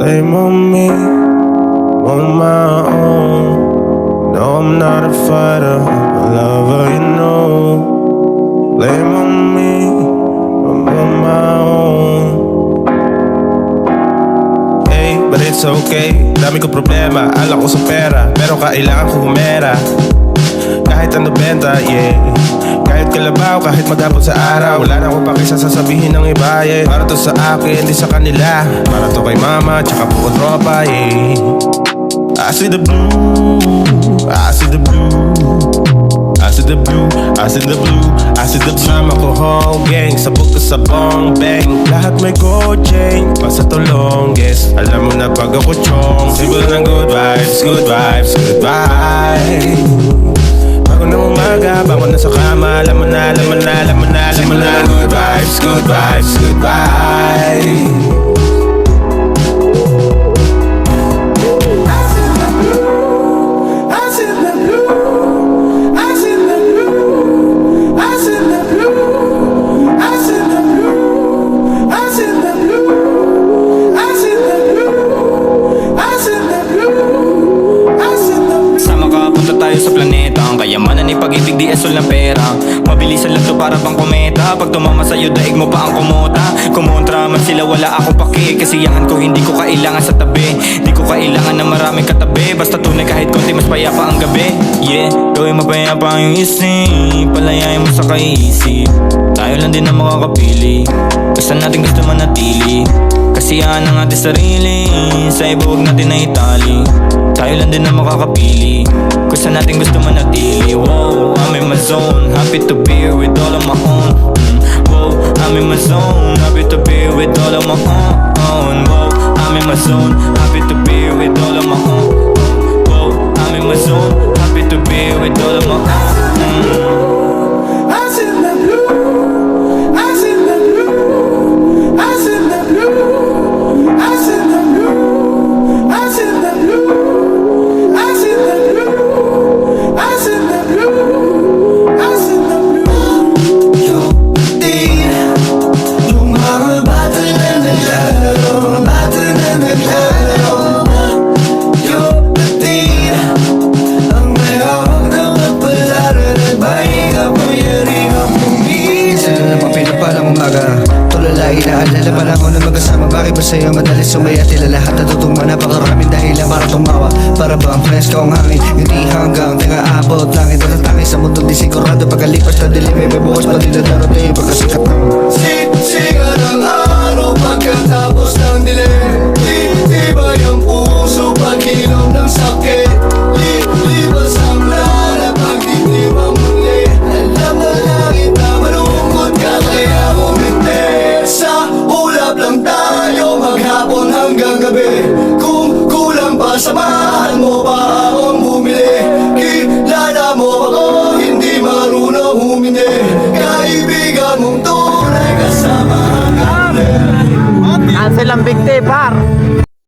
Blame on me, on my own. No, I'm not a fighter, a lover, you know. Blame on me, I'm on my own. Hey, but it's okay. Dami ko problema, alam ko sa pera, pero kailangan ko humera. Kahit ano benta, yeah. Kahit kalabaw, kahit maghapon sa araw. Wala na akong pakisa sasabihin ng iba, yeah. Para to sa akin, di sa kanila. Para to kay mama, tsaka po tropa, yeah. I see the blue, I see the blue, I see the blue, I see the blue, I see the blue. Sama ko home gang, sabog ka sa bong bang. Lahat may gold chain, basta to longest. Alam mo na pag ako chong, simple ng good vibes, good vibes, good vibes. Bago na umaga, bago na sa kama. Alam mo na, alam mo na, alam mo na, alam mo na. Good vibes, good vibes, good vibes. Sa planeta, ang kayamanan ay pag-ibig di esol ng pera. Mabilisan lang to para pang kometa. Pag tumama sa'yo, daig mo pa ang kumota. Kumontra man sila, wala akong paki. Kasiyahan ko, hindi ko kailangan sa tabi. Di ko kailangan ng maraming katabi. Basta tunay kahit konti, mas payapa ang gabi. Yeah, gawin mapayapa yung isip. Palayain mo sa kaisip. Tayo lang din ang makakapili. Basta natin gusto manatili. Kasiyahan ang ating sarili. Sa iba huwag natin na itali. Tayo lang din ang makakapili. Kung saan natin gusto manatili. Wow, I'm in my zone. Happy to be here with all of my own. Wow, I'm in my zone. Happy to be here with all of my own. Wow, I'm in my zone. Happy to be here with all of my own. Wow, I'm in my zone. Happy to be here with all of my own. Inaalala pa lang ako na magkasama. Bakit ba sa'yo madalas sumaya? Tila lahat natutong napakaraming dahilan para tumawa. Para ba ang fresko ang hangin? Hindi hanggang tinga abot langit at tatangin sa mundo. Di sigurado pagkalipas na dilim may bukas pa din na darating pagkasikat ng sikat ng araw pagkatapos ng dilim. Tibay ang puso pag-inom ng sakit. Libas ang lala pag-dilim ang muli. Alam na langit na malungkot ka kaya uminte. Sa ulap lang tayo maghapon hanggang gabi. Kung kulang pa samahan mo pa akong bumili. Kilala mo ako hindi marunong humindi. Kaibigan mong tunay kasama hanggang gabi. Cancel ang big tip ha.